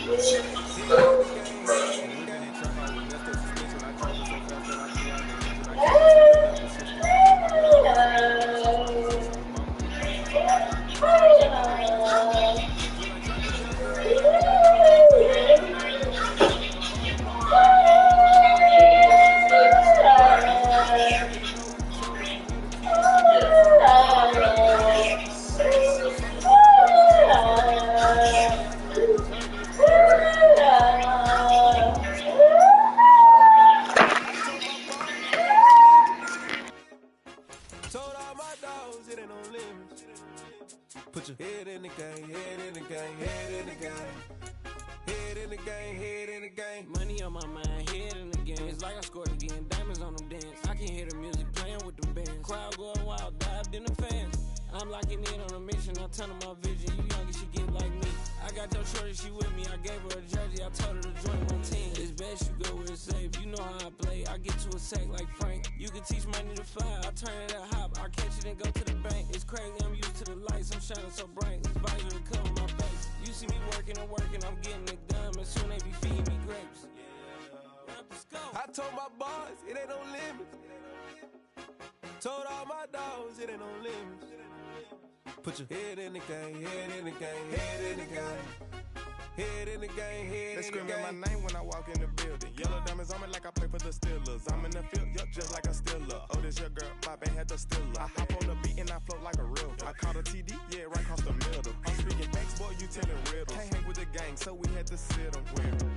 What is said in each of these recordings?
Hit in the game, hit in the game. Trap out with messed up suspension. I travel so fast that I blew out the engine. I keep it loaded up, persistent. I put my gun on my shoulder like some politician. My mama used to tell me don't ever trust a nigga that ain't got no motion. When I drop the top down, you know that I'm gangsta. Hit in the game, hit in the game. Hit in the game, hit in the game. Nigga know who told me we the kings. We do this for real. Nigga know who told me we the kings. We do this for real. I told my boys it ain't no limits. Told all my dogs it ain't no limits. Put your head in the game, head in the game, head in the game. Head in the game, head in the game. Money on my mind, head in the game. It's like I scored again, diamonds on them dance. I can hear the music playing with them bands. Crowd going wild, dived in the fans. I'm locking in on a mission, I tell them my vision. You young, you should get like me. I got your shorty, she with me. I gave her a jersey, I told her to join my team. It's best you go where it's safe. You know how I play, I get to a sack like Frank. You can teach money to fly, I turn it to hop. I catch it and go to the bank. It's crazy, I'm used to the lights, I'm shining so bright. This visor to cover my face. You see me working and working, I'm getting it done. And soon they be feeding me grapes. I told my boys it ain't no limits. Told all my dogs it ain't no limits. Put your head in the game, head in the game, head in the game. Head in the game, head in the game. They screaming my name when I walk in the building. Yellow diamonds on me like I play for the Steelers. I'm in the field, yup, just like a Steeler. Oh, this your girl, my band had the Steeler. I hop on the beat and I float like a real. I caught a TD, yeah, right across the middle. I'm speaking banks, boy, you telling riddles. Can't hang with the gang, so we had to sit them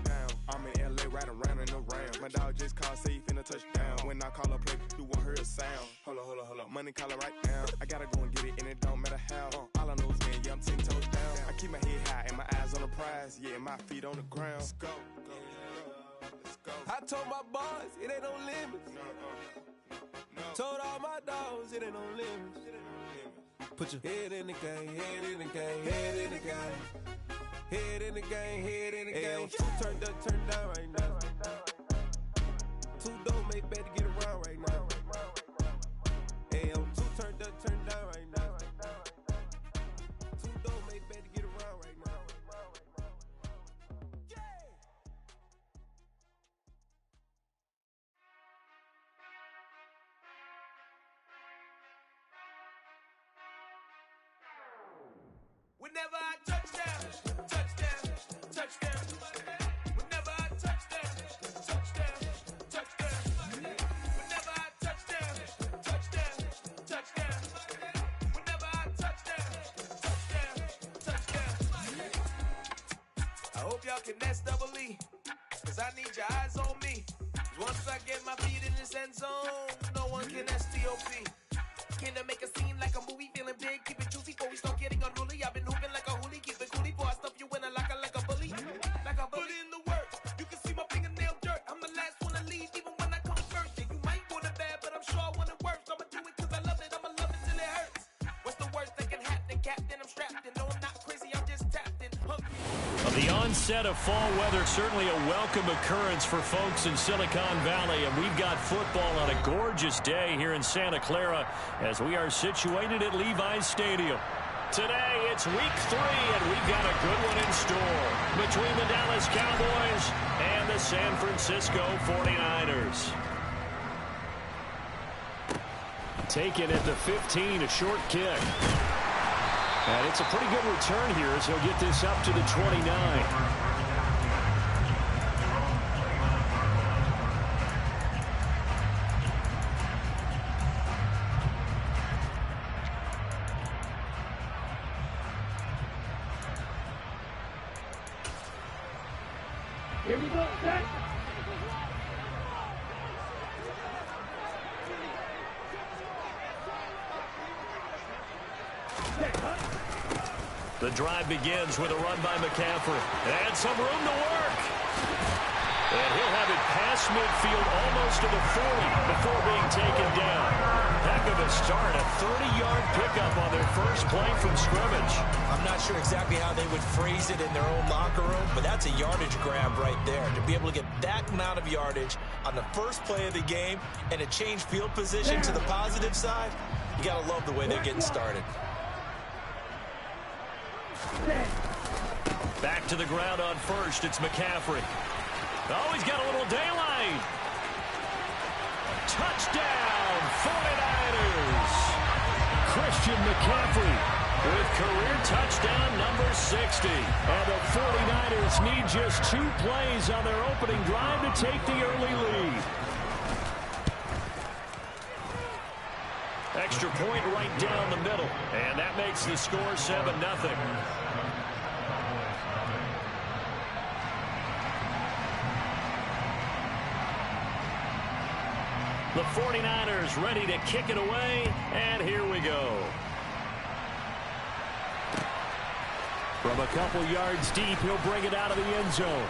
down. I'm in LA, riding around in the Ram. My dog just called, say he finna touch down. When I call a play, you won't hear a sound. Hold up, money call it right now. I gotta go and get it, and it don't matter how. All I know is, man, yeah, I'm 10 toes down. I keep my head high and my eyes on the prize. Yeah, my feet on the ground. Let's go. Let's go. I told my boys it ain't no limits. No. Told all my dogs it ain't no limits. Put your head in the game, head in the game, head in the game. Head in the game, head in the game. Two turned up, turned down right now. Two dope make better get around right now. Hey, two turned up, turned down right now. Two dope make better get around right now. Whenever I touchdown, touchdown, touchdown. Whenever I touchdown, touchdown, touchdown. Whenever I touchdown, touchdown, touchdown. Whenever I touchdown, touchdown, touchdown. I hope y'all can nest double E, cause I need your eyes on me. Once I get my feet in this end zone, no one can STOP. Can I make a scene like a movie, feeling big, keep it juicy before we start getting unruly. I've been hooping like a hoolie, keep it coolie before I stuff you in a locker like a bully. Like a bully. Put in the work, you can see my fingernail dirt. I'm the last one to leave, even when I come first. Yeah, you might want it bad, but I'm sure I want it worse. I'ma do it cause I love it, I'ma love it till it hurts. What's the worst that can happen, Captain? I'm strapped in, no I'm not crazy, I'm just tapped in, hungry. The onset of fall weather, certainly a welcome occurrence for folks in Silicon Valley, and we've got football on a gorgeous day here in Santa Clara as we are situated at Levi's Stadium. Today, it's week 3, and we've got a good one in store between the Dallas Cowboys and the San Francisco 49ers. Taken at the 15, a short kick. And it's a pretty good return here as he'll get this up to the 29. Here we go, set. The drive begins with a run by McCaffrey. And some room to work. And he'll have it past midfield almost to the 40 before being taken down. Heck of a start, a 30-yard pickup on their first play from scrimmage. I'm not sure exactly how they would phrase it in their own locker room, but that's a yardage grab right there. To be able to get that amount of yardage on the first play of the game and a change field position to the positive side, you got to love the way they're getting started. Back to the ground on first. It's McCaffrey. Oh, he's got a little daylight. Touchdown, 49ers. Christian McCaffrey with career touchdown number 60. And the 49ers need just 2 plays on their opening drive to take the early lead. Extra point right down the middle. And that makes the score 7-0. The 49ers ready to kick it away, and here we go. From a couple yards deep, he'll bring it out of the end zone.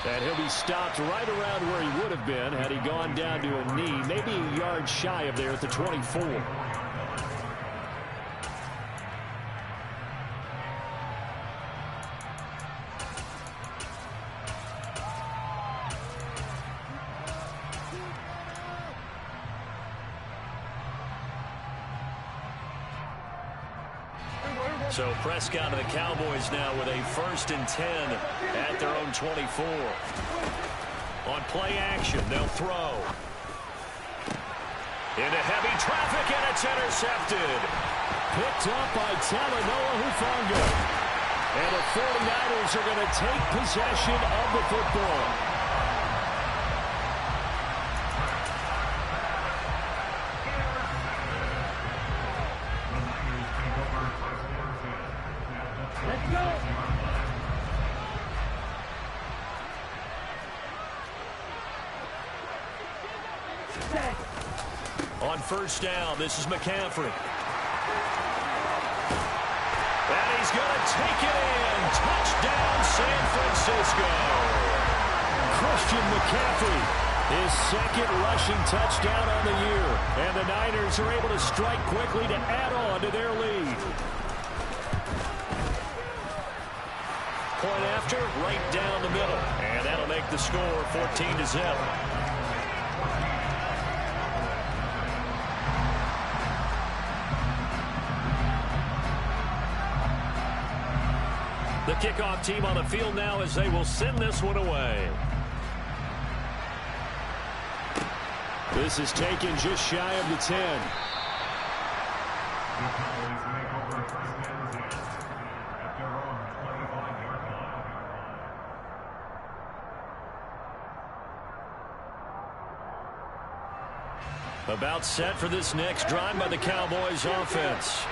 And he'll be stopped right around where he would have been had he gone down to a knee, maybe a yard shy of there at the 24. So Prescott and the Cowboys now with a 1st and 10 at their own 24. On play action, they'll throw. Into heavy traffic, and it's intercepted. Picked up by Talanoa Hufanga. And the 49ers are going to take possession of the football. On first down, this is McCaffrey. And he's going to take it in. Touchdown, San Francisco. Christian McCaffrey, his 2nd rushing touchdown on the year. And the Niners are able to strike quickly to add on to their lead. Point after, right down the middle. And that'll make the score 14-0. The kickoff team on the field now as they will send this one away. This is taken just shy of the 10. About set for this next drive by the Cowboys offense.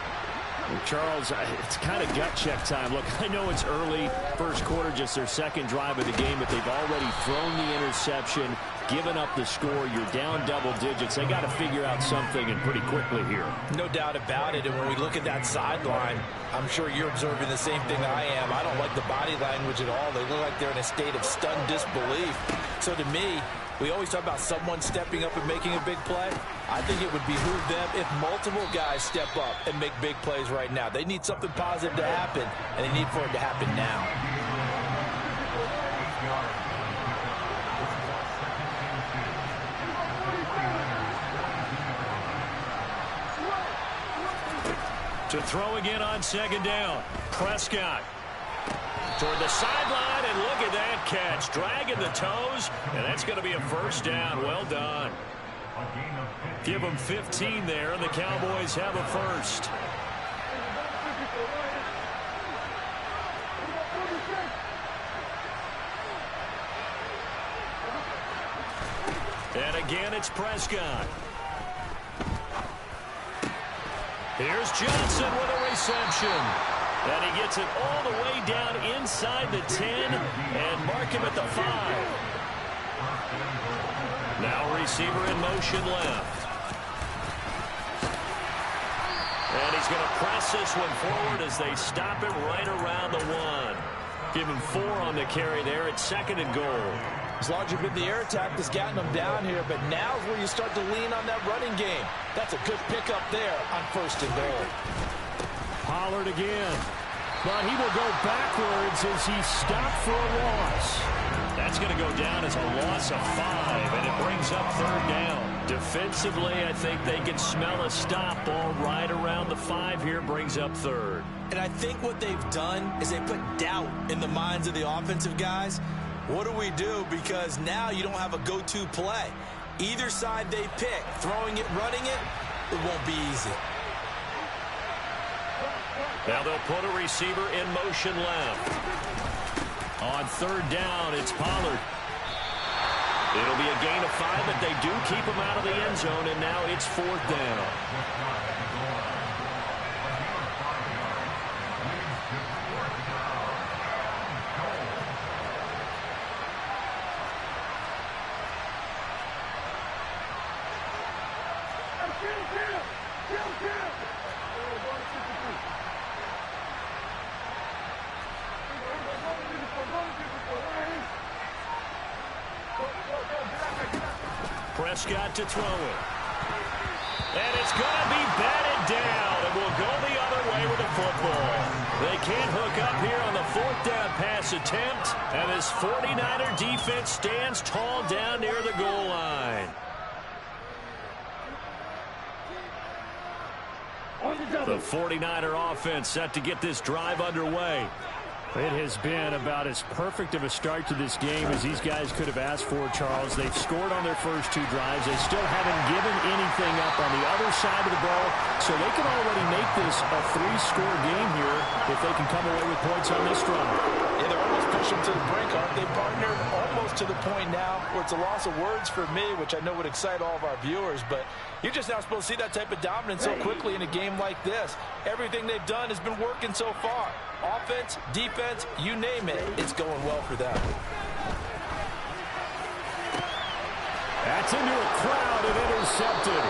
Charles, it's kind of gut check time. Look, I know it's early, first quarter, just their 2nd drive of the game, but they've already thrown the interception, given up the score. You're down double digits. They got to figure out something, and pretty quickly here. No doubt about it. And when we look at that sideline, I'm sure you're observing the same thing I am. I don't like the body language at all. They look like they're in a state of stunned disbelief. So to me, we always talk about someone stepping up and making a big play. I think it would behoove them if multiple guys step up and make big plays right now. They need something positive to happen, and they need for it to happen now. To throw again on 2nd down. Prescott toward the sideline, and look at that catch. Dragging the toes, and that's going to be a 1st down. Well done. Give them 15 there, and the Cowboys have a 1st. And again, it's Prescott. Here's Johnson with a reception. And he gets it all the way down inside the 10 and mark him at the 5. Now receiver in motion left. And he's going to press this one forward as they stop him right around the 1. Give him 4 on the carry there at 2nd and goal. As long as you've been the air attack that's gotten them down here, but now's where you start to lean on that running game. That's a good pickup there on 1st and goal. Pollard again. But he will go backwards as he's stopped for a loss. That's going to go down as a loss of 5, and it brings up 3rd down. Defensively, I think they can smell a stop. Ball right around the 5 here, brings up third. And I think what they've done is they put doubt in the minds of the offensive guys. What do we do? Because now you don't have a go-to play. Either side they pick, throwing it, running it, it won't be easy. Now they'll put a receiver in motion left. On third down, it's Pollard. It'll be a gain of 5, but they do keep him out of the end zone, and now it's fourth down. Prescott to throw it. And it's going to be batted down, and we'll go the other way with the football. They can't hook up here on the fourth down pass attempt, and this 49er defense stands tall down near the goal line. The 49er offense set to get this drive underway. It has been about as perfect of a start to this game as these guys could have asked for, Charles. They've scored on their first 2 drives. They still haven't given anything up on the other side of the ball, so they can already make this a 3-score game here if they can come away with points on this drive. Yeah, they're almost pushing to the brink, aren't they, partner? Almost to the point now where it's a loss of words for me, which I know would excite all of our viewers, but you're just not supposed to see that type of dominance so quickly in a game like this. Everything they've done has been working so far. Offense, defense, you name it, it's going well for them. That's into a crowd and intercepted.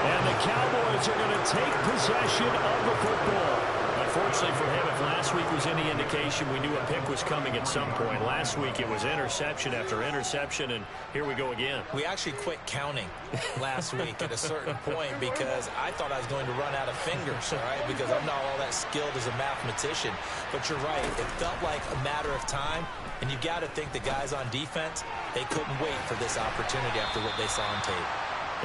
And the Cowboys are going to take possession of the football. Unfortunately for him, if last week was any indication, we knew a pick was coming at some point. Last week it was interception after interception, and here we go again. We actually quit counting last week at a certain point because I thought I was going to run out of fingers, all right, because I'm not all that skilled as a mathematician. But you're right, it felt like a matter of time, and you got to think the guys on defense, they couldn't wait for this opportunity after what they saw on tape.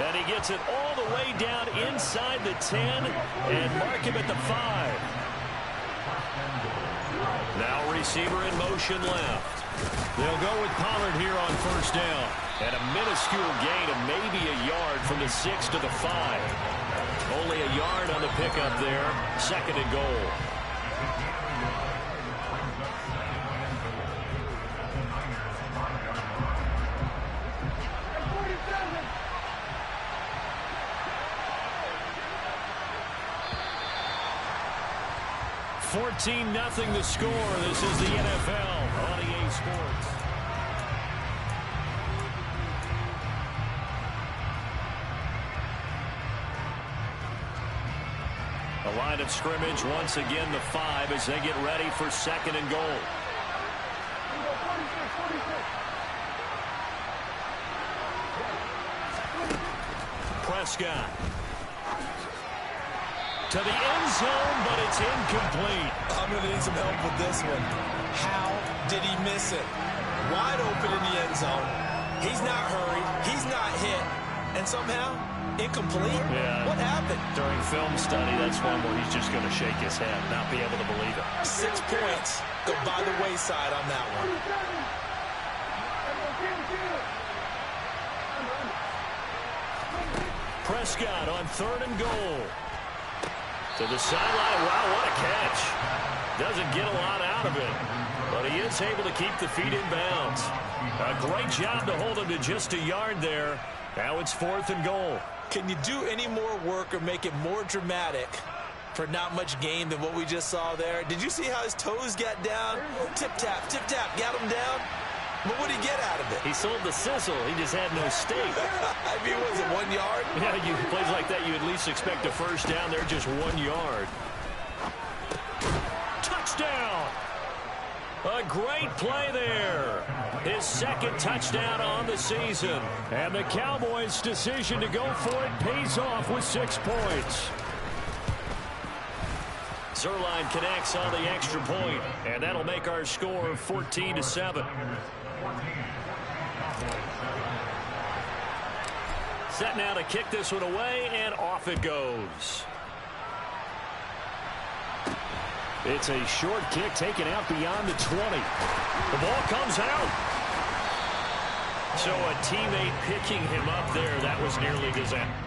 And he gets it all the way down inside the 10 and mark him at the 5. Now receiver in motion left. They'll go with Pollard here on first down. And a minuscule gain of maybe a yard from the 6 to the 5. Only a yard on the pickup there. Second and goal. $14-0 the score. This is the NFL on EA Sports. A line of scrimmage once again the 5 as they get ready for second and goal. Prescott. To the end zone, but it's incomplete. I'm going to need some help with this one. How did he miss it? Wide open in the end zone. He's not hurried. He's not hit. And somehow, incomplete? Yeah. What happened? During film study, that's one where he's just going to shake his head, not be able to believe it. 6 points go by the wayside on that one. Prescott on third and goal. To the sideline. Wow, what a catch. Doesn't get a lot out of it, but he is able to keep the feet in bounds. A great job to hold him to just a yard there. Now it's fourth and goal. Can you do any more work or make it more dramatic for not much gain than what we just saw there? Did you see how his toes got down? Tip-tap, tip-tap, got him down. But what did he get out of it? He sold the sizzle. He just had no steak. I mean, was it 1 yard? Yeah, you plays like that, you at least expect a first down. They're just 1 yard. Touchdown! A great play there. His second touchdown on the season. And the Cowboys' decision to go for it pays off with 6 points. Zuerlein connects on the extra point, and that'll make our score 14-7. Set now to kick this one away, and off it goes. It's a short kick taken out beyond the 20. The ball comes out. So a teammate picking him up there. That was nearly disaster.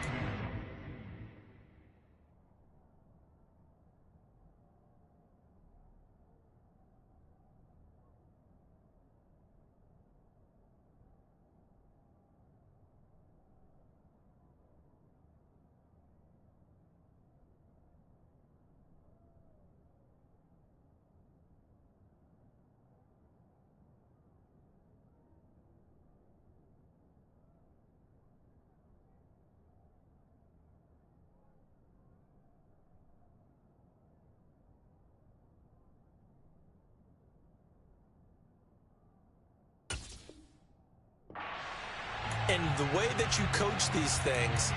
And the way that you coach these things,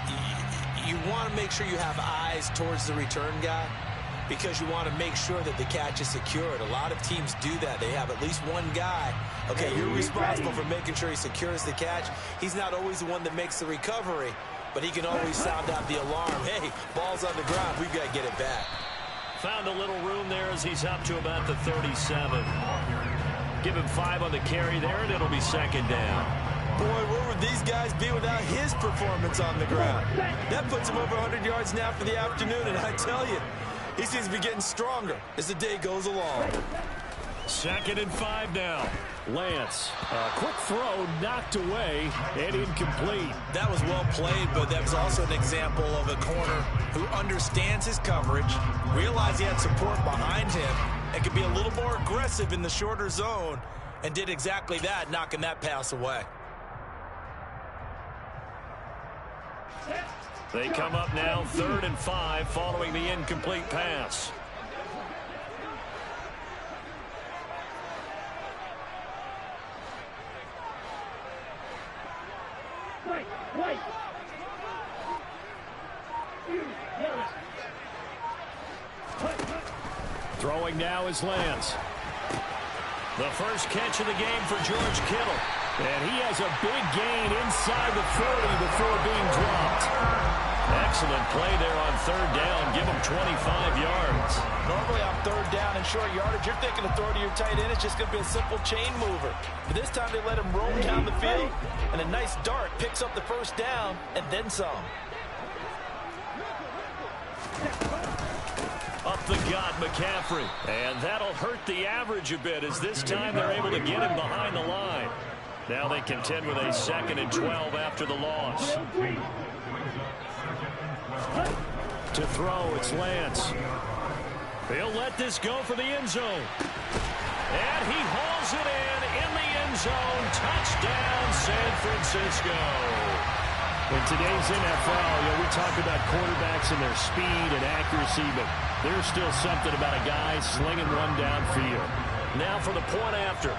you want to make sure you have eyes towards the return guy because you want to make sure that the catch is secured. A lot of teams do that. They have at least one guy. Okay, you're responsible for making sure he secures the catch. He's not always the one that makes the recovery, but he can always sound out the alarm. Hey, ball's on the ground. We've got to get it back. Found a little room there as he's up to about the 37. Give him 5 on the carry there, and it'll be second down. Boy, where would these guys be without his performance on the ground? That puts him over 100 yards now for the afternoon, and I tell you, he seems to be getting stronger as the day goes along. Second and 5 now. Lance, a quick throw knocked away and incomplete. That was well played, but that was also an example of a corner who understands his coverage, realized he had support behind him, and could be a little more aggressive in the shorter zone, and did exactly that, knocking that pass away. They come up now 3rd and 5 following the incomplete pass. Throwing now is Lance. The first catch of the game for George Kittle. And he has a big gain inside the 40 before being dropped. Excellent play there on 3rd down. Give him 25 yards. Normally on 3rd down and short yardage, you're thinking of throw to your tight end. It's just going to be a simple chain mover. But this time they let him roam down the field. And a nice dart picks up the first down and then some. Up the gut, McCaffrey. And that'll hurt the average a bit as this time they're able to get him behind the line. Now they contend with a 2nd and 12 after the loss. To throw, it's Lance. He'll let this go for the end zone. And he hauls it in the end zone. Touchdown, San Francisco. In today's NFL, we talk about quarterbacks and their speed and accuracy, but there's still something about a guy slinging one downfield. Now for the point after.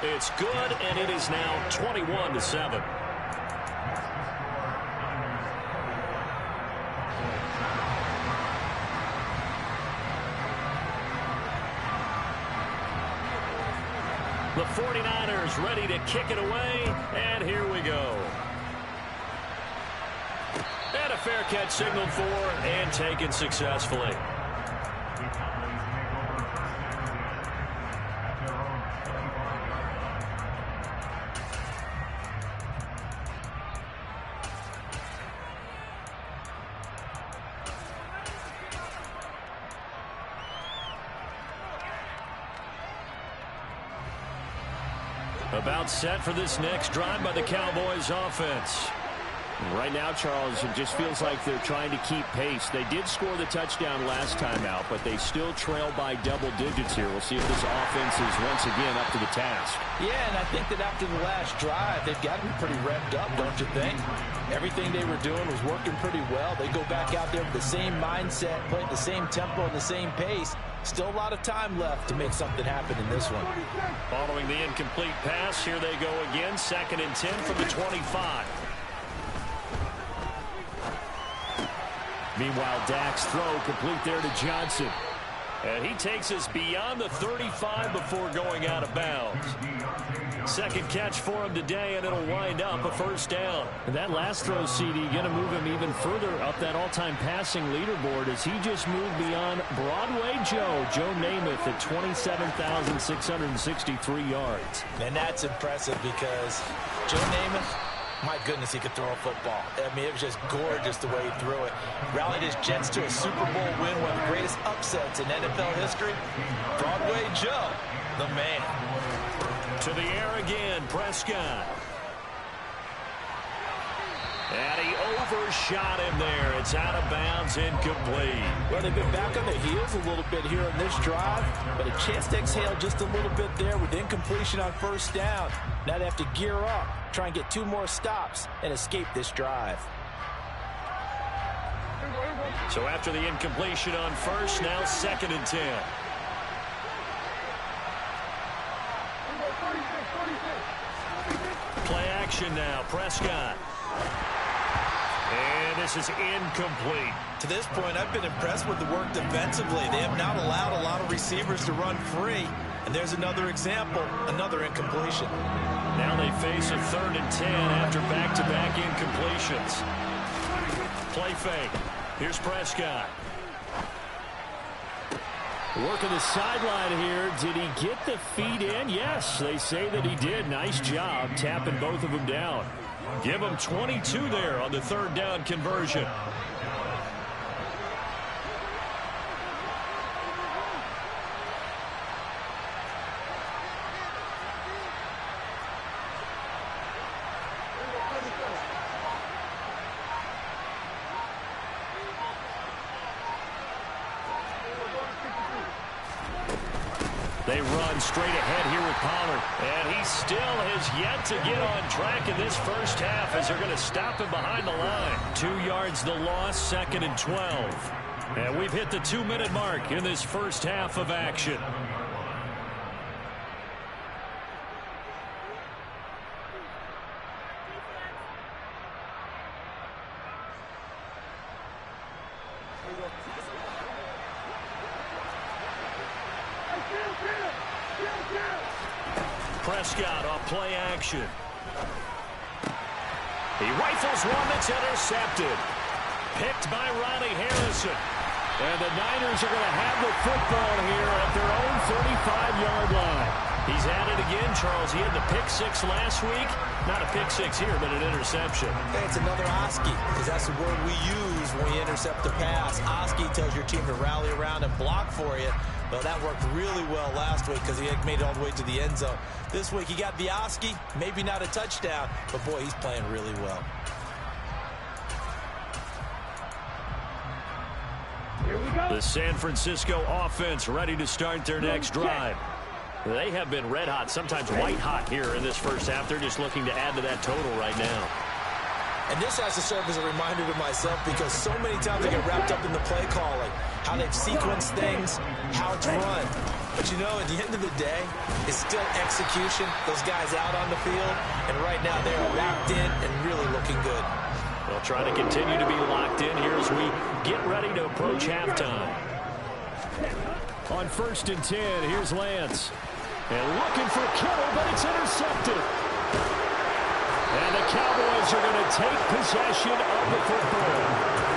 It's good, and it is now 21-7. The 49ers ready to kick it away, and here we go. And a fair catch signaled for and taken successfully. About set for this next drive by the Cowboys offense. Right now, Charles, it just feels like they're trying to keep pace. They did score the touchdown last time out, but they still trail by double digits here. We'll see if this offense is once again up to the task. Yeah, and I think that after the last drive, they've got to be pretty revved up, don't you think? Everything they were doing was working pretty well. They go back out there with the same mindset, play at the same tempo and the same pace. Still a lot of time left to make something happen in this one. Following the incomplete pass, here they go again. 2nd and 10 from the 25. Meanwhile, Dak's throw complete there to Johnson. And he takes us beyond the 35 before going out of bounds. Second catch for him today, and it'll wind up a first down. And that last throw, CD, going to move him even further up that all-time passing leaderboard as he just moved beyond Broadway Joe Namath at 27,663 yards. And that's impressive because Joe Namath, my goodness, he could throw a football. I mean, it was just gorgeous the way he threw it. Rallied his Jets to a Super Bowl win, one of the greatest upsets in NFL history. Broadway Joe, the man. To the air again, Prescott. And he overshot him there. It's out of bounds, incomplete. Well, they've been back on their heels a little bit here on this drive, but a chance to exhale just a little bit there with incompletion on first down. Now they have to gear up, try and get 2 more stops, and escape this drive. So after the incompletion on first, now 2nd and 10. Play action now, Prescott. And this is incomplete. To this point, I've been impressed with the work defensively. They have not allowed a lot of receivers to run free. And there's another example, another incompletion. Now they face a 3rd and 10 after back-to-back incompletions. Play fake. Here's Prescott. Working the sideline here. Did he get the feet in? Yes, they say that he did. Nice job tapping both of them down. Give him 22 there on the 3rd down conversion. They run straight ahead here with Pollard. And he still has yet to get on track in this first half as they're going to stop him behind the line. 2 yards the loss, 2nd and 12. And we've hit the 2-minute mark in this first half of action. Prescott off play action. He rifles one that's intercepted. Picked by Ronnie Harrison. And the Niners are going to have the football here at their own 35-yard line. He's at it again, Charles. He had the pick 6 last week. Not a pick 6 here, but an interception. Hey, it's another Oski, because that's the word we use when we intercept a pass. Oski tells your team to rally around and block for you. Well, that worked really well last week because he had made it all the way to the end zone. This week he got the Oski, maybe not a touchdown, but boy, he's playing really well. Here we go. The San Francisco offense ready to start their next drive. They have been red hot, sometimes white hot here in this first half. They're just looking to add to that total right now. And this has to serve as a reminder to myself because so many times I get wrapped up in the play calling, how they've sequenced things, how it's run. But, you know, at the end of the day, it's still execution. Those guys out on the field, and right now they're locked in and really looking good. They'll try to continue to be locked in here as we get ready to approach halftime. On 1st and 10, here's Lance. And looking for Kittle, but it's intercepted. And the Cowboys are going to take possession of the football.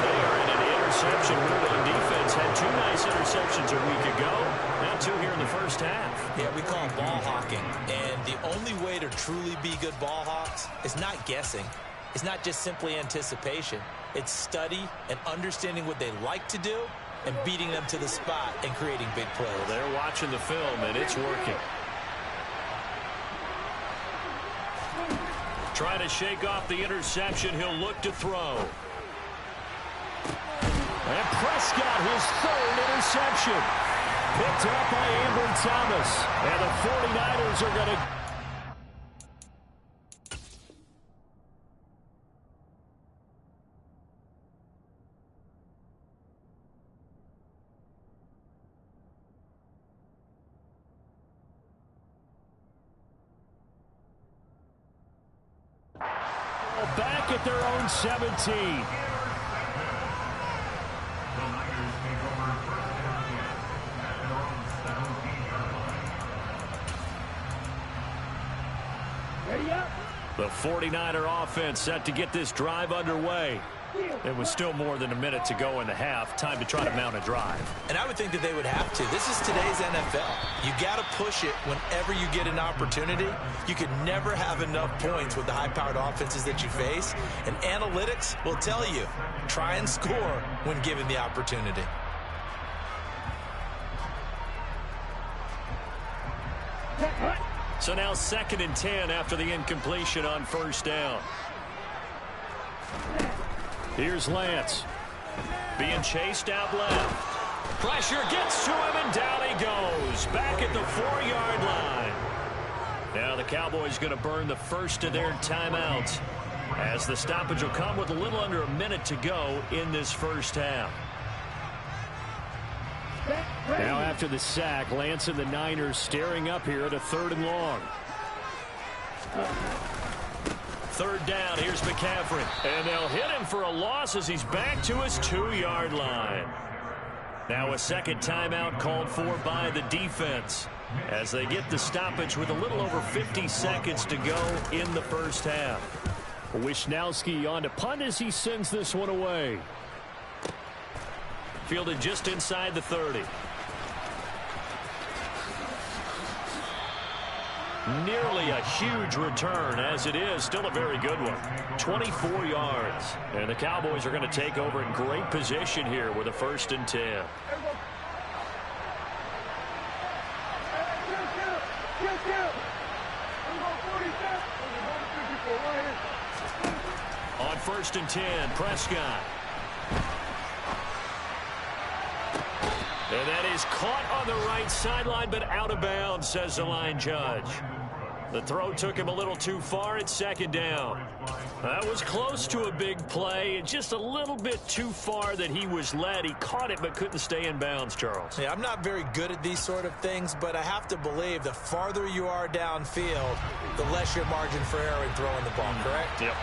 They are in an interception mode on defense. Had 2 nice interceptions a week ago. Now 2 here in the first half. Yeah, we call it ball hawking. And the only way to truly be good ball hawks is not guessing. It's not just simply anticipation. It's study and understanding what they like to do and beating them to the spot and creating big plays. Well, they're watching the film, and it's working. Trying to shake off the interception. He'll look to throw. And Prescott, his 3rd interception. Picked up by Amber Thomas. And the 49ers are going to... back at their own 17. The 49er offense set to get this drive underway. It was still more than a minute to go in the half. Time to try to mount a drive. And I would think that they would have to. This is today's NFL. You got to push it whenever you get an opportunity. You can never have enough points with the high-powered offenses that you face. And analytics will tell you, try and score when given the opportunity. So now 2nd and 10 after the incompletion on first down. Here's Lance. Being chased out left. Pressure gets to him, and down he goes. Back at the 4-yard line. Now the Cowboys going to burn the first of their timeouts, as the stoppage will come with a little under a minute to go in this first half. Now after the sack, Lance and the Niners staring up here at a 3rd and long. 3rd down, here's McCaffrey. And they'll hit him for a loss as he's back to his 2-yard line. Now a second timeout called for by the defense, as they get the stoppage with a little over 50 seconds to go in the first half. Wisnowski on to punt as he sends this one away. Fielded just inside the 30. Nearly a huge return, as it is still a very good one. 24 yards. And the Cowboys are going to take over in great position here with a 1st and 10. On 1st and 10, Prescott. And that is caught on the right sideline, but out of bounds, says the line judge. The throw took him a little too far at 2nd down. That was close to a big play, and just a little bit too far that he was led. He caught it but couldn't stay in bounds, Charles. Yeah, I'm not very good at these sort of things, but I have to believe the farther you are downfield, the less your margin for error in throwing the ball, correct? Yep.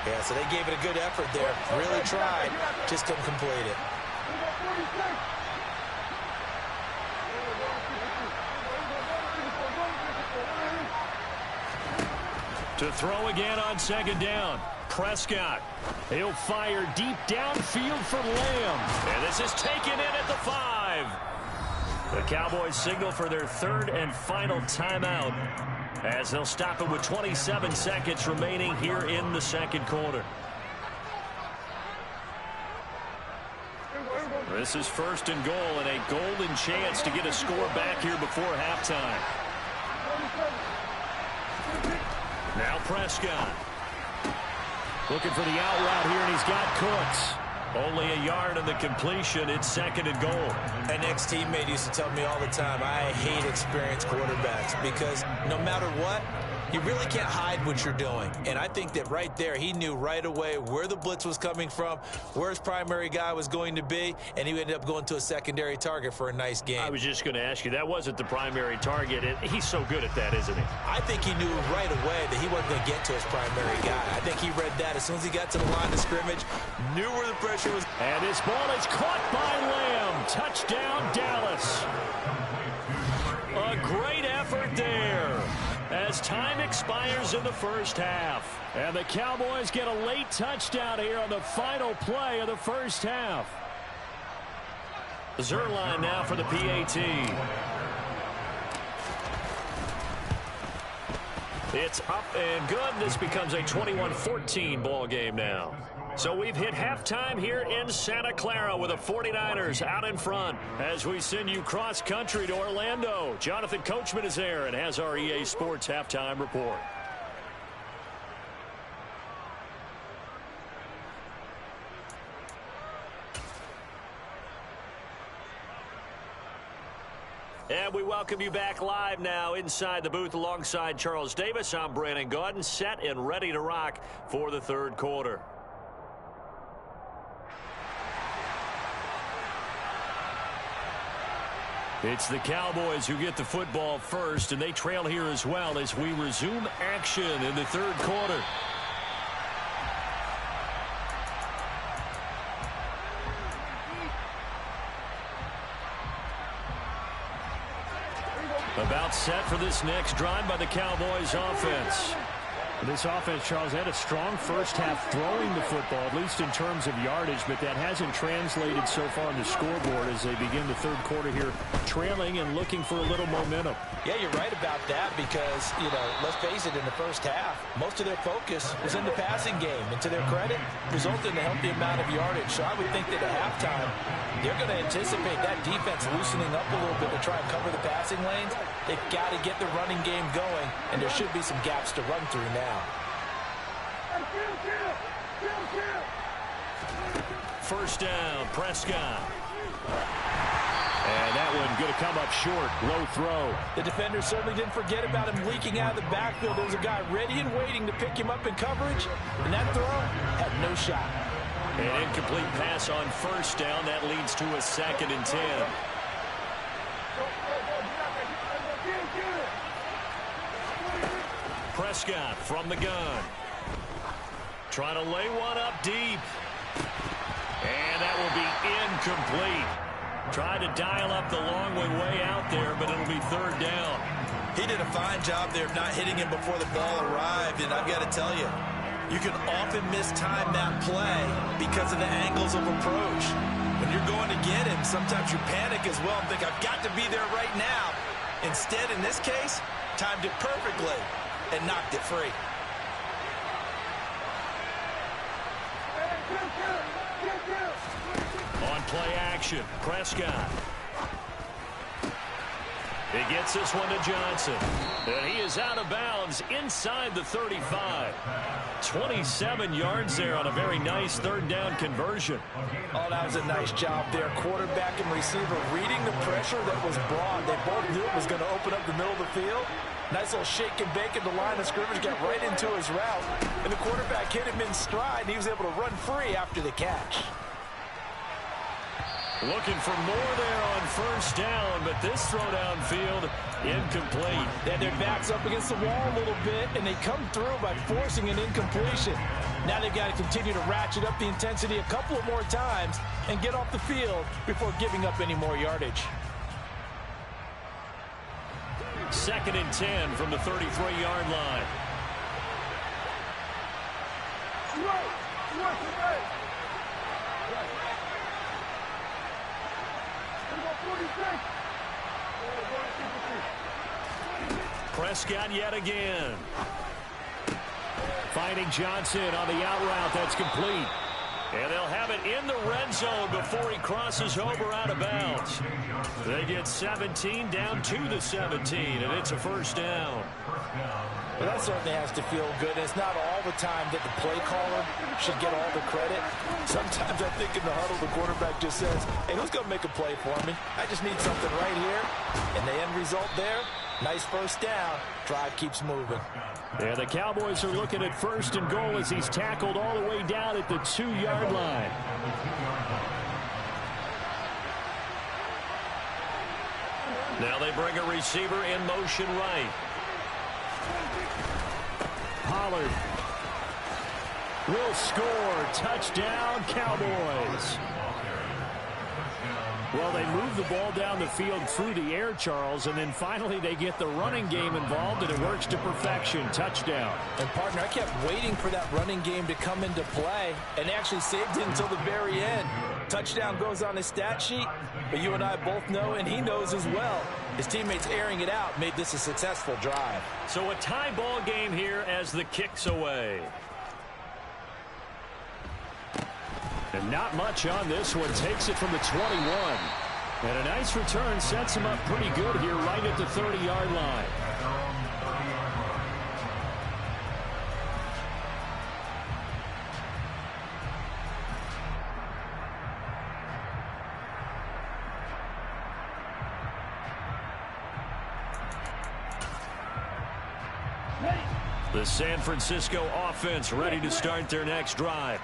Yeah, so they gave it a good effort there. Really tried, just couldn't complete it. To throw again on 2nd down. Prescott. He'll fire deep downfield for Lamb. And this is taken in at the 5. The Cowboys signal for their 3rd and final timeout, as they'll stop it with 27 seconds remaining here in the 2nd quarter. This is 1st and goal, and a golden chance to get a score back here before halftime. Now Prescott. Looking for the out route here, and he's got Cooks. Only a yard on the completion. It's 2nd and goal. An ex-teammate used to tell me all the time, I hate experienced quarterbacks, because no matter what, you really can't hide what you're doing. And I think that right there, he knew right away where the blitz was coming from, where his primary guy was going to be, and he ended up going to a secondary target for a nice game. I was just going to ask you, that wasn't the primary target. He's so good at that, isn't he? I think he knew right away that he wasn't going to get to his primary guy. I think he read that as soon as he got to the line of scrimmage, knew where the pressure was. And this ball is caught by Lamb. Touchdown, Dallas. A great effort there, as time expires in the first half. And the Cowboys get a late touchdown here on the final play of the first half. Zuerlein now for the PAT. It's up and good. This becomes a 21-14 ball game now. So we've hit halftime here in Santa Clara with the 49ers out in front. As we send you cross-country to Orlando, Jonathan Coachman is there and has our EA Sports halftime report. And we welcome you back live now inside the booth alongside Charles Davis. I'm Brandon Gaudin, set and ready to rock for the 3rd quarter. It's the Cowboys who get the football first, and they trail here as well as we resume action in the 3rd quarter. About set for this next drive by the Cowboys offense. This offense, Charles, had a strong first half throwing the football, at least in terms of yardage, but that hasn't translated so far on the scoreboard as they begin the third quarter here, trailing and looking for a little momentum. Yeah, you're right about that because, let's face it, in the first half, most of their focus was in the passing game. And to their credit, resulted in a healthy amount of yardage. So I would think that at halftime, they're going to anticipate that defense loosening up a little bit to try and cover the passing lanes. They've got to get the running game going, and there should be some gaps to run through now. First down, Prescott. And that one going to come up short. Low throw. The defender certainly didn't forget about him leaking out of the backfield. There was a guy ready and waiting to pick him up in coverage, and that throw had no shot. An incomplete pass on first down. That leads to a 2nd and 10. Prescott from the gun. Trying to lay one up deep. And that will be incomplete. Tried to dial up the long way out there, but it'll be 3rd down. He did a fine job there of not hitting him before the ball arrived, and I've got to tell you, you can often mistime that play because of the angles of approach. When you're going to get him, sometimes you panic as well and think, I've got to be there right now. Instead, in this case, timed it perfectly and knocked it free. On play action, Prescott. He gets this one to Johnson. And he is out of bounds inside the 35. 27 yards there on a very nice 3rd down conversion. Oh, that was a nice job there. Quarterback and receiver reading the pressure that was brought. They both knew it was going to open up the middle of the field. Nice little shake and bake at the line of scrimmage, got right into his route. And the quarterback hit him in stride, and he was able to run free after the catch. Looking for more there on first down, but this throw downfield incomplete. They had their backs up against the wall a little bit, and they come through by forcing an incompletion. Now they've got to continue to ratchet up the intensity a couple of more times and get off the field before giving up any more yardage. 2nd and 10 from the 33-yard line. Prescott yet again. Finding Johnson on the out route. That's complete. And they'll have it in the red zone before he crosses over out of bounds. They get 17 down to the 17, and it's a first down. Well, that certainly has to feel good. And it's not all the time that the play caller should get all the credit. Sometimes I think in the huddle, the quarterback just says, hey, who's going to make a play for me? I just need something right here. And the end result there, nice first down. Drive keeps moving. Yeah, the Cowboys are looking at 1st and goal as he's tackled all the way down at the 2-yard line. Now they bring a receiver in motion right. Pollard will score. Touchdown, Cowboys. Well, they move the ball down the field through the air, Charles, and then finally they get the running game involved, and it works to perfection. Touchdown. And, partner, I kept waiting for that running game to come into play, and actually saved it until the very end. Touchdown goes on his stat sheet, but you and I both know, and he knows as well, his teammates airing it out made this a successful drive. So a tie ball game here as the kick's away. And not much on this one. Takes it from the 21. And a nice return sets him up pretty good here right at the 30-yard line. The San Francisco offense ready to start their next drive.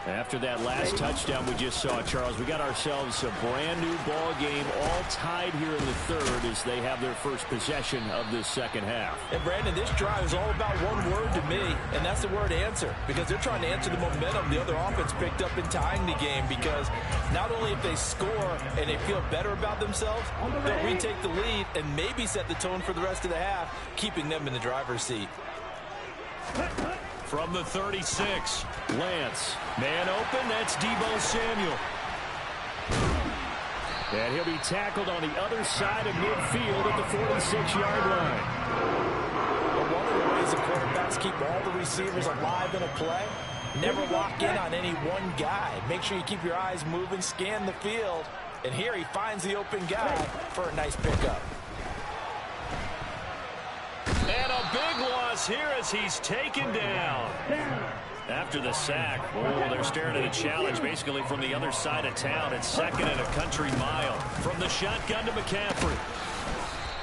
After that last touchdown we just saw, Charles, we got ourselves a brand new ball game, all tied here in the third as they have their first possession of this second half. And Brandon, this drive is all about one word to me, and that's the word answer, because they're trying to answer the momentum the other offense picked up in tying the game, because not only if they score and they feel better about themselves, they'll retake the lead and maybe set the tone for the rest of the half, keeping them in the driver's seat. From the 36, Lance. Man open, that's Deebo Samuel. And he'll be tackled on the other side of midfield at the 46-yard line. But one of the ways the quarterbacks keep all the receivers alive in a play, never lock in on any one guy. Make sure you keep your eyes moving, scan the field. And here he finds the open guy for a nice pickup. And a big loss here as he's taken down. After the sack, they're staring at a challenge basically from the other side of town. It's second and a country mile. From the shotgun to McCaffrey.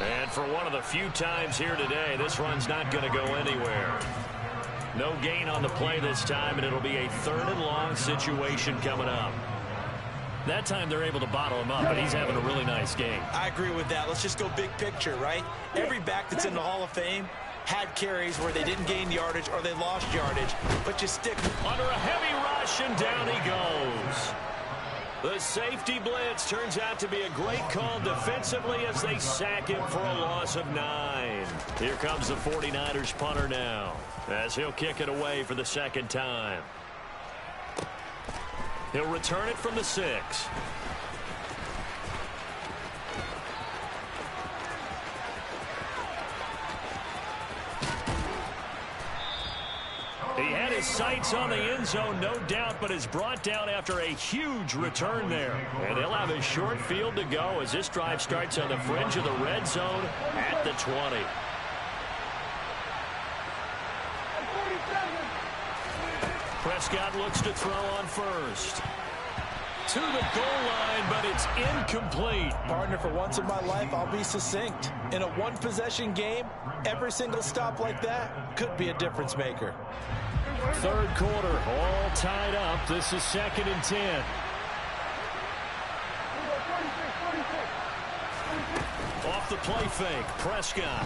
And for one of the few times here today, this run's not going to go anywhere. No gain on the play this time, and it'll be a 3rd and long situation coming up. That time they're able to bottle him up, but he's having a really nice game. I agree with that. Let's just go big picture, right? Every back that's in the Hall of Fame had carries where they didn't gain yardage or they lost yardage, but you stick under a heavy rush, and down he goes. The safety blitz turns out to be a great call defensively as they sack him for a loss of 9. Here comes the 49ers punter now, as he'll kick it away for the 2nd time. He'll return it from the 6. He had his sights on the end zone, no doubt, but is brought down after a huge return there. And he'll have a short field to go as this drive starts on the fringe of the red zone at the 20. Prescott looks to throw on first. To the goal line, but it's incomplete. Partner, for once in my life, I'll be succinct. In a one-possession game, every single stop like that could be a difference maker. 3rd quarter, all tied up. This is 2nd and 10. Off the play fake, Prescott.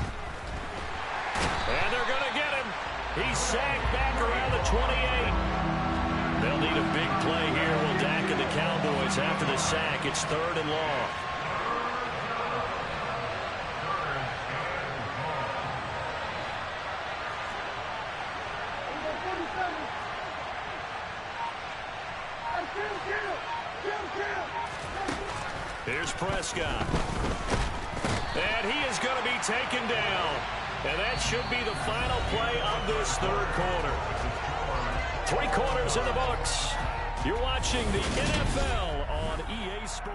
And they're going to get him. He's sacked back around the 28. They'll need a big play here. Will Dak and the Cowboys after the sack. It's 3rd and long. Here's Prescott. And he is going to be taken down. And that should be the final play of this 3rd quarter. 3 quarters in the books. You're watching the NFL on EA Sport.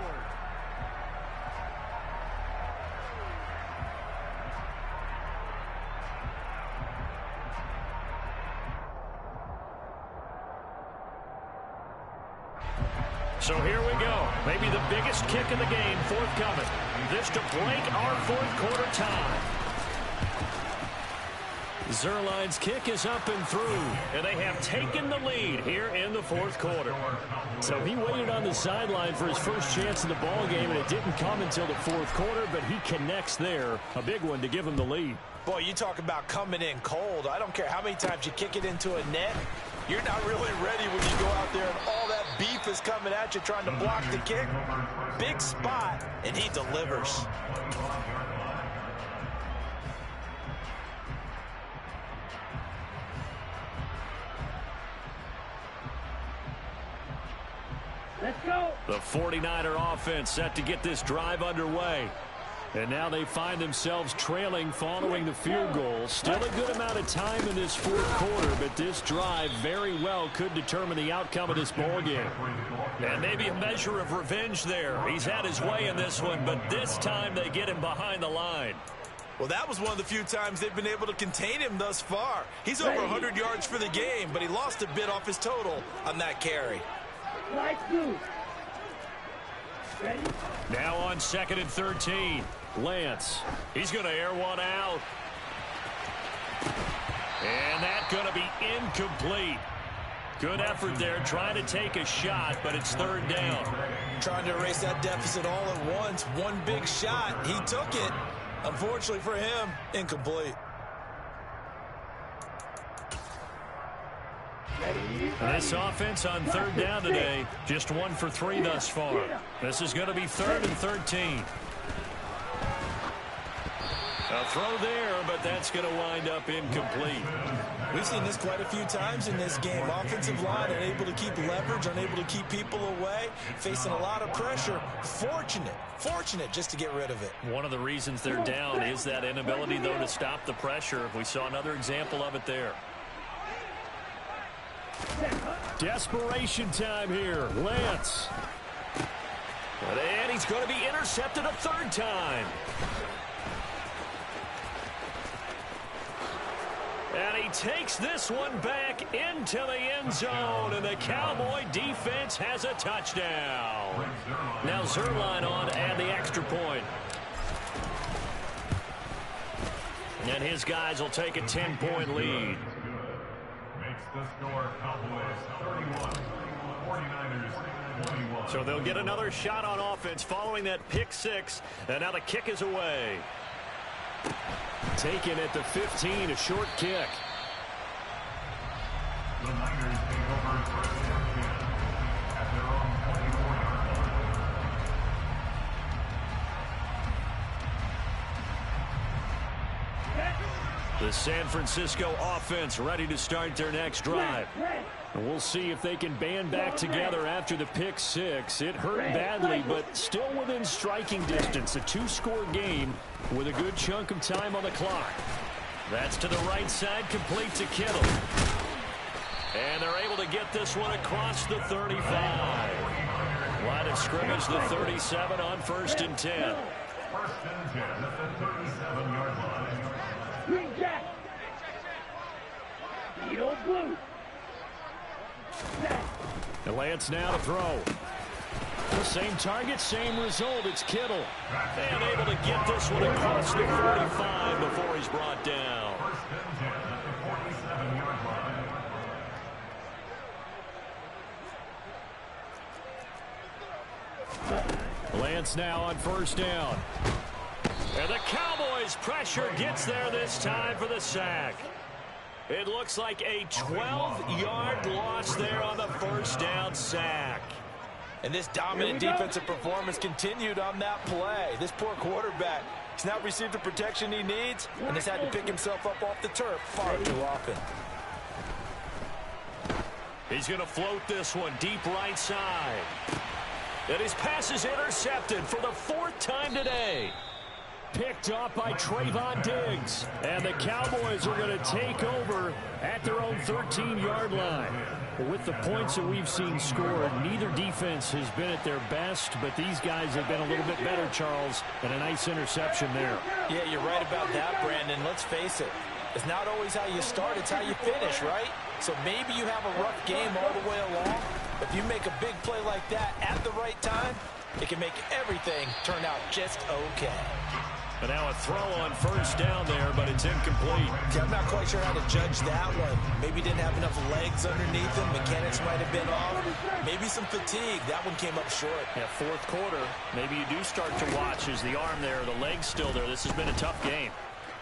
So here we go. Maybe the biggest kick in the game forthcoming. This to break our 4th quarter tie. Zuerlein's kick is up and through, and they have taken the lead here in the 4th quarter. So he waited on the sideline for his first chance in the ball game, and it didn't come until the 4th quarter, but he connects there. A big one to give him the lead. Boy, you talk about coming in cold. I don't care how many times you kick it into a net. You're not really ready when you go out there and all that beef is coming at you trying to block the kick. Big spot, and he delivers. Let's go. The 49er offense set to get this drive underway. And now they find themselves trailing following the field goal. Still a good amount of time in this 4th quarter, but this drive very well could determine the outcome of this ball game. And maybe a measure of revenge there. He's had his way in this one, but this time they get him behind the line. Well, that was one of the few times they've been able to contain him thus far. He's over 100 yards for the game, but he lost a bit off his total on that carry. Now on 2nd and 13, Lance. He's going to air one out. And that's going to be incomplete. Good effort there, trying to take a shot, but it's 3rd down. Trying to erase that deficit all at once. One big shot. He took it. Unfortunately for him, incomplete. This offense on 3rd down today, just 1 for 3 thus far. This is going to be 3rd and 13. A throw there, but that's going to wind up incomplete. We've seen this quite a few times in this game. Offensive line unable to keep leverage, unable to keep people away, facing a lot of pressure. Fortunate just to get rid of it. One of the reasons they're down is that inability, though, to stop the pressure. We saw another example of it there. Desperation time here. Lance. And he's going to be intercepted a third time. And he takes this one back into the end zone, and the Cowboy defense has a touchdown. Now Zuerlein on to add the extra point. And his guys will take a 10-point lead. Makes the score Cowboys 31, 49ers 21. So they'll get another shot on offense following that pick six, and now the kick is away. Taken at the 15, a short kick. The Niners take over first and 10 at their own 24-yard line. The San Francisco offense ready to start their next drive. And we'll see if they can band back together after the pick six. It hurt badly, but still within striking distance. A two-score game with a good chunk of time on the clock. That's to the right side, complete to Kittle. And they're able to get this one across the 35. Line of scrimmage, the 37 on 1st and 10. First and 10 at the 37-yard line. Green Jack. Eagle blue. And Lance now to throw. The same target, same result. It's Kittle. And able to get this one across the 45 before he's brought down. First and 10 at the 47-yard line. Lance now on 1st down. And the Cowboys' pressure gets there this time for the sack. It looks like a 12-yard loss there on the 1st down sack. And this dominant defensive performance continued on that play. This poor quarterback has not received the protection he needs and has had to pick himself up off the turf far too often. He's going to float this one deep right side. And his pass is intercepted for the 4th time today. Picked off by Trayvon Diggs. And the Cowboys are going to take over at their own 13-yard line. With the points that we've seen scored, neither defense has been at their best, but these guys have been a little bit better, Charles, and a nice interception there. Yeah, you're right about that, Brandon. Let's face it. It's not always how you start, it's how you finish, right? So maybe you have a rough game all the way along. If you make a big play like that at the right time, it can make everything turn out just okay. And now a throw on 1st down there, but it's incomplete. See, I'm not quite sure how to judge that one. Maybe didn't have enough legs underneath him. Mechanics might have been off. Maybe some fatigue. That one came up short. Yeah, 4th quarter, maybe you do start to watch as the arm there, the leg's still there. This has been a tough game.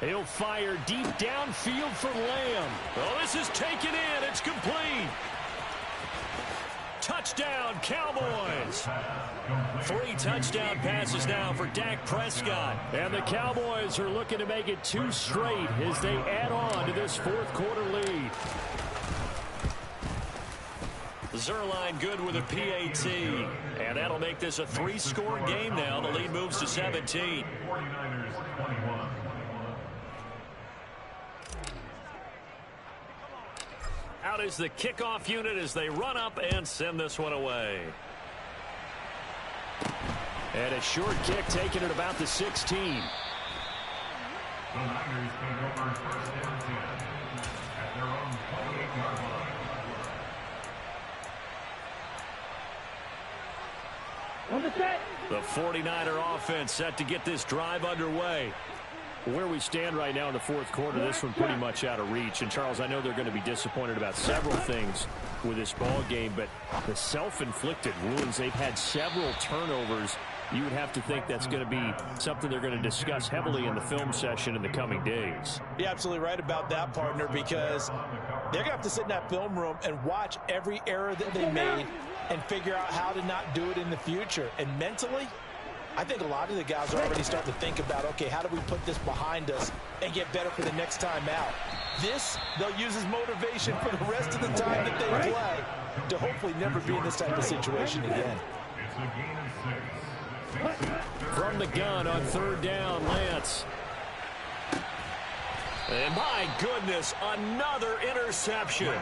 He'll fire deep downfield for Lamb. Oh, this is taken in. It's complete. Touchdown, Cowboys. 3 touchdown passes now for Dak Prescott. And the Cowboys are looking to make it 2 straight as they add on to this 4th quarter lead. Zuerlein good with a PAT. And that'll make this a 3-score game now. The lead moves to 17. 49ers 21. Out is the kickoff unit as they run up and send this one away. And a short kick taken at about the 16. The Niners take over 1st and 10 at their own 28-yard line. On the set. The 49er offense set to get this drive underway. Where we stand right now in the 4th quarter, this one pretty much out of reach. And, Charles, I know they're going to be disappointed about several things with this ball game, but the self-inflicted wounds, they've had several turnovers. You would have to think that's going to be something they're going to discuss heavily in the film session in the coming days. You're absolutely right about that, partner, because they're going to have to sit in that film room and watch every error that they made and figure out how to not do it in the future. And mentally, I think a lot of the guys are already starting to think about, okay, how do we put this behind us and get better for the next time out? This, they'll use as motivation for the rest of the time that they play to hopefully never be in this type of situation again. It's a gain of 6. From the gun on third down, Lance. And my goodness, another interception.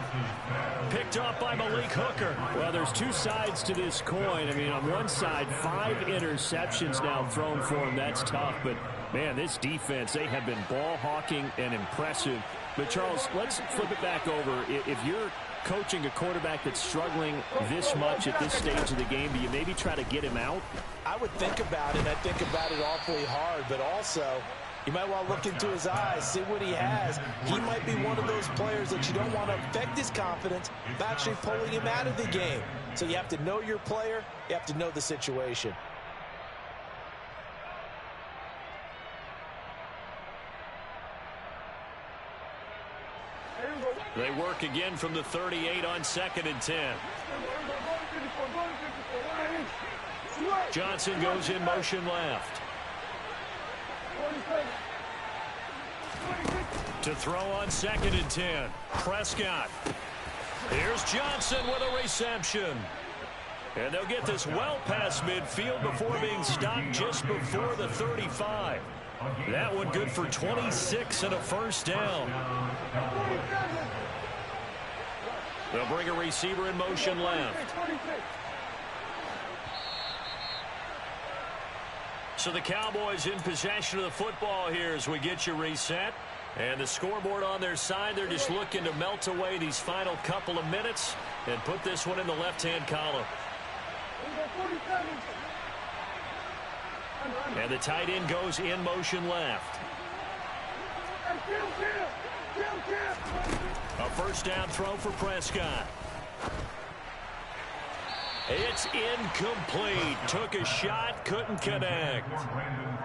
Picked up by Malik Hooker. Well, there's two sides to this coin. I mean, on one side, 5 interceptions now thrown for him. That's tough. But, man, this defense, they have been ball hawking and impressive. But, Charles, let's flip it back over. If you're coaching a quarterback that's struggling this much at this stage of the game, do you maybe try to get him out? I would think about it. I think about it awfully hard. But also, you might want to look into his eyes, see what he has. He might be one of those players that you don't want to affect his confidence by actually pulling him out of the game. So you have to know your player. You have to know the situation. They work again from the 38 on 2nd and 10. Johnson goes in motion left. To throw on 2nd and 10. Prescott. Here's Johnson with a reception. And they'll get this well past midfield before being stopped just before the 35. That one good for 26 and a first down. They'll bring a receiver in motion left. So the Cowboys in possession of the football here as we get you reset. And the scoreboard on their side, they're just looking to melt away these final couple of minutes and put this one in the left-hand column. And the tight end goes in motion left. A first down throw for Prescott. It's incomplete. Took a shot, couldn't connect.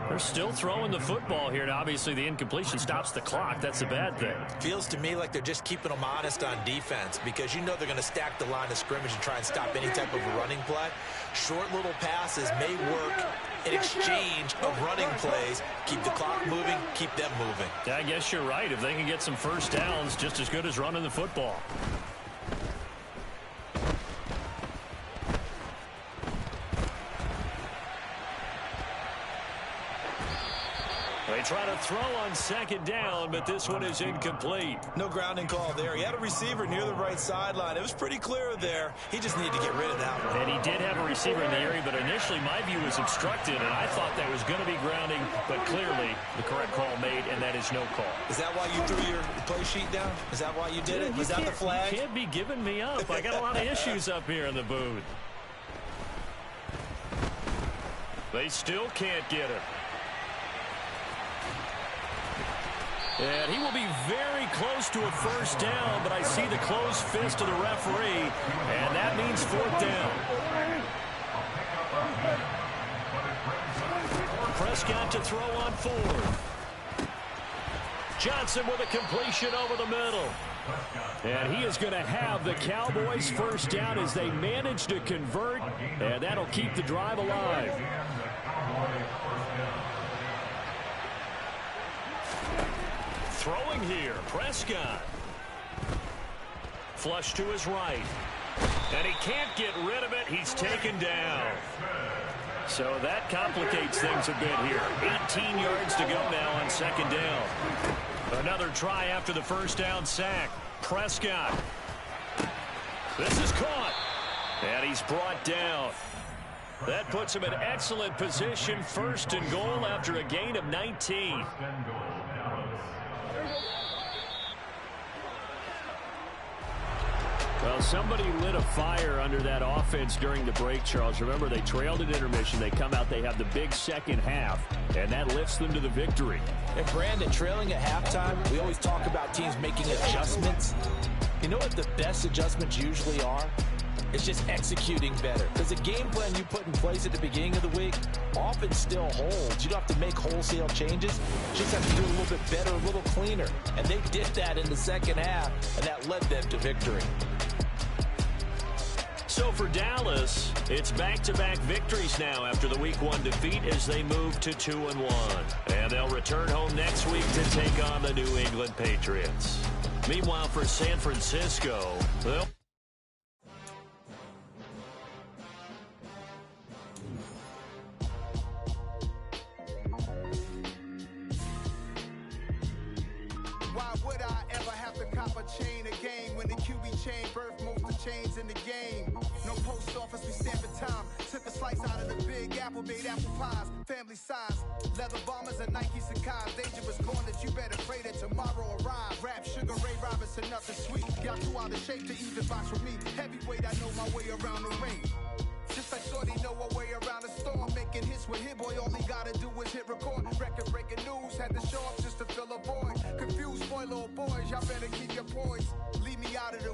They're still throwing the football here, and obviously the incompletion stops the clock. That's a bad thing. Feels to me like they're just keeping them honest on defense because you know they're going to stack the line of scrimmage and try and stop any type of a running play. Short little passes may work in exchange of running plays. Keep the clock moving, keep them moving. I guess you're right. If they can get some first downs, just as good as running the football. They try to throw on 2nd down, but this one is incomplete. No grounding call there. He had a receiver near the right sideline. It was pretty clear there. He just needed to get rid of that one. And he did have a receiver in the area, but initially my view was obstructed, and I thought that was going to be grounding, but clearly the correct call made, and that is no call. Is that why you threw your play sheet down? Is that why you did it? Was that the flag? You can't be giving me up. I got a lot of issues up here in the booth. They still can't get it. And he will be very close to a first down, but I see the closed fist of the referee, and that means 4th down. Prescott to throw on 4th. Johnson with a completion over the middle. And he is going to have the Cowboys first down as they manage to convert, and that'll keep the drive alive. Throwing here, Prescott. Flush to his right. And he can't get rid of it. He's taken down. So that complicates things a bit here. 18 yards to go now on 2nd down. Another try after the first down sack. Prescott. This is caught. And he's brought down. That puts him in excellent position. 1st and goal after a gain of 19. Well, somebody lit a fire under that offense during the break, Charles. Remember, they trailed at intermission. They come out, they have the big second half, and that lifts them to the victory. And Brandon, trailing at halftime, we always talk about teams making adjustments. You know what the best adjustments usually are? It's just executing better. Because the game plan you put in place at the beginning of the week often still holds. You don't have to make wholesale changes. You just have to do it a little bit better, a little cleaner. And they did that in the second half, and that led them to victory. So So for Dallas, it's back-to-back victories now after the Week 1 defeat as they move to 2-1. And they'll return home next week to take on the New England Patriots. Meanwhile, for San Francisco, well, why would I ever have to cop a chain again when the QB chain birthed most of chains in the game? No post office, we stamping time. Took a slice out of the big apple, made apple pies, family size. Leather bombers and Nike Sacai's. Dangerous corners, you better pray that tomorrow arrive. Rap, Sugar Ray Robinson, nothing sweet. Got too out of shape to even box with me. Heavyweight, I know my way around the ring. Just like Shorty know a way around the storm. Making hits with Hit Boy, all he gotta do is hit record. Record-breaking news, had to show up just to fill a void. Confused, spoil little boys, y'all better keep your poise. Leave me out of the